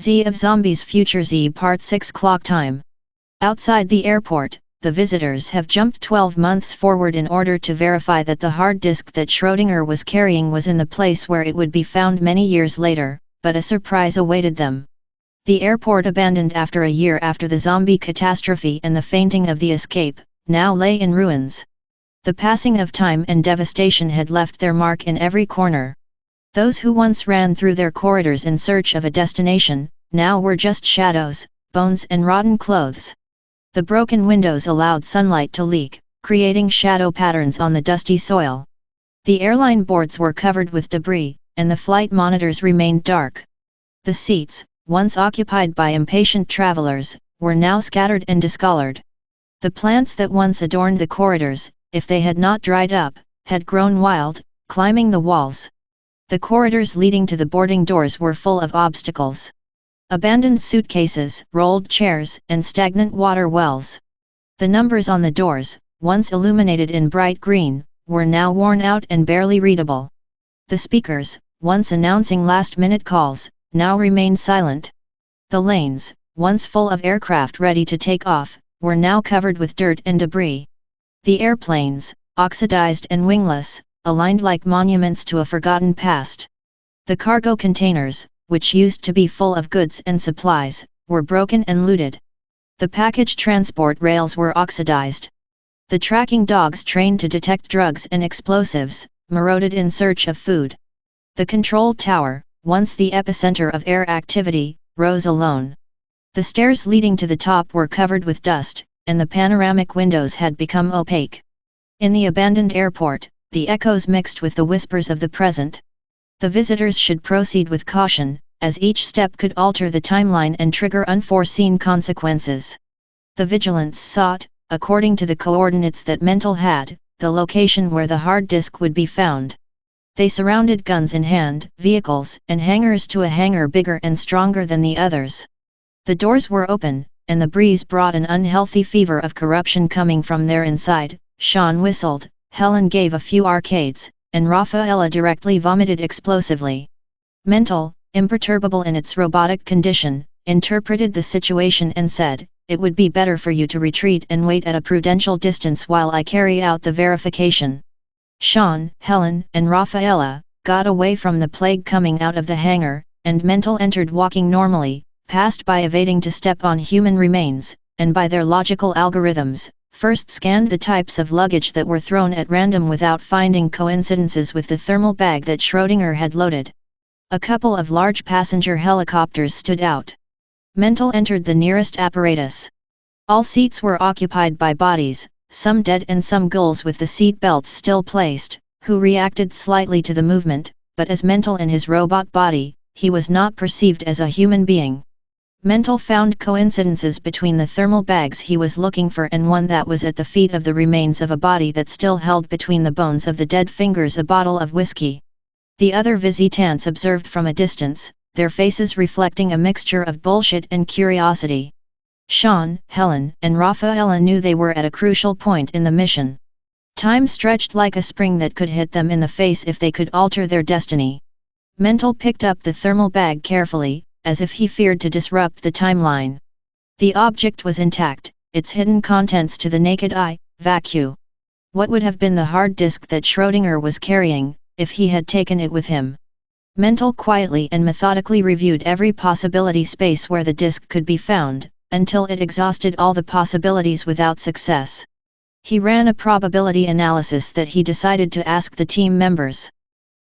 Z of Zombies Future Z Part 6 Clocktime. Outside the airport, the visitors have jumped 12 months forward in order to verify that the hard disk that Schrödinger was carrying was in the place where it would be found many years later, but a surprise awaited them. The airport, abandoned after a year after the zombie catastrophe and the fainting of the escape, now lay in ruins. The passing of time and devastation had left their mark in every corner. Those who once ran through their corridors in search of a destination, now were just shadows, bones and rotten clothes. The broken windows allowed sunlight to leak, creating shadow patterns on the dusty soil. The airline boards were covered with debris, and the flight monitors remained dark. The seats, once occupied by impatient travelers, were now scattered and discolored. The plants that once adorned the corridors, if they had not dried up, had grown wild, climbing the walls. The corridors leading to the boarding doors were full of obstacles. Abandoned suitcases, rolled chairs, and stagnant water wells. The numbers on the doors, once illuminated in bright green, were now worn out and barely readable. The speakers, once announcing last-minute calls, now remained silent. The lanes, once full of aircraft ready to take off, were now covered with dirt and debris. The airplanes, oxidized and wingless, aligned like monuments to a forgotten past. The cargo containers, which used to be full of goods and supplies, were broken and looted. The package transport rails were oxidized. The tracking dogs trained to detect drugs and explosives, marauded in search of food. The control tower, once the epicenter of air activity, rose alone. The stairs leading to the top were covered with dust, and the panoramic windows had become opaque. In the abandoned airport, the echoes mixed with the whispers of the present. The visitors should proceed with caution, as each step could alter the timeline and trigger unforeseen consequences. The vigilance sought, according to the coordinates that Mental had, the location where the hard disk would be found. They surrounded guns in hand, vehicles and hangars to a hangar bigger and stronger than the others. The doors were open, and the breeze brought an unhealthy fever of corruption coming from there inside. Sean whistled, Helen gave a few arcades, and Rafaela directly vomited explosively. Mental, imperturbable in its robotic condition, interpreted the situation and said, "It would be better for you to retreat and wait at a prudential distance while I carry out the verification." Sean, Helen, and Rafaela got away from the plague coming out of the hangar, and Mental entered walking normally, passed by evading to step on human remains, and by their logical algorithms, first scanned the types of luggage that were thrown at random without finding coincidences with the thermal bag that Schrödinger had loaded. A couple of large passenger helicopters stood out. Mental entered the nearest apparatus. All seats were occupied by bodies, some dead and some ghouls with the seat belts still placed, who reacted slightly to the movement, but as Mental in his robot body, he was not perceived as a human being. Mental found coincidences between the thermal bags he was looking for and one that was at the feet of the remains of a body that still held between the bones of the dead fingers a bottle of whiskey. The other visitants observed from a distance, their faces reflecting a mixture of bullshit and curiosity. Sean, Helen, and Rafaela knew they were at a crucial point in the mission. Time stretched like a spring that could hit them in the face if they could alter their destiny. Mental picked up the thermal bag carefully, as if he feared to disrupt the timeline. The object was intact, its hidden contents to the naked eye, vacuum. What would have been the hard disk that Schrödinger was carrying, if he had taken it with him? Mental quietly and methodically reviewed every possibility space where the disk could be found, until it exhausted all the possibilities without success. He ran a probability analysis that he decided to ask the team members.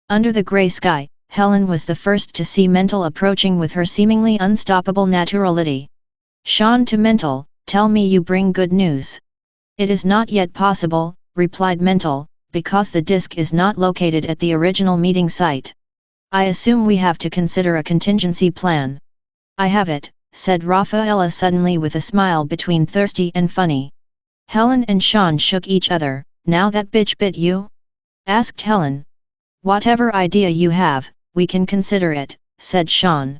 Under the grey sky, Helen was the first to see Mental approaching with her seemingly unstoppable naturality. Sean to Mental, "Tell me you bring good news." "It is not yet possible," replied Mental, "because the disk is not located at the original meeting site. I assume we have to consider a contingency plan." "I have it," said Rafaela suddenly with a smile between thirsty and funny. Helen and Sean shook each other. "Now that bitch bit you?" asked Helen. "Whatever idea you have, we can consider it," said Sean.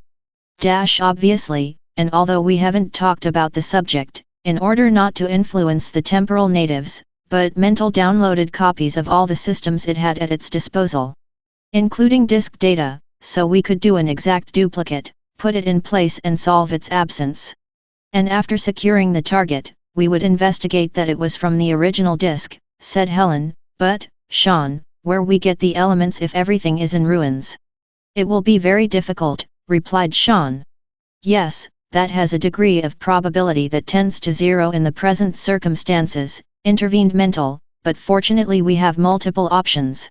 Obviously, and although we haven't talked about the subject, in order not to influence the temporal natives, but Mental downloaded copies of all the systems it had at its disposal, including disk data, so we could do an exact duplicate, put it in place and solve its absence. And after securing the target, we would investigate that it was from the original disk, said Helen. But, Sean, where we get the elements if everything is in ruins? It will be very difficult, replied Sean. Yes, that has a degree of probability that tends to zero in the present circumstances, intervened Mental, but fortunately we have multiple options.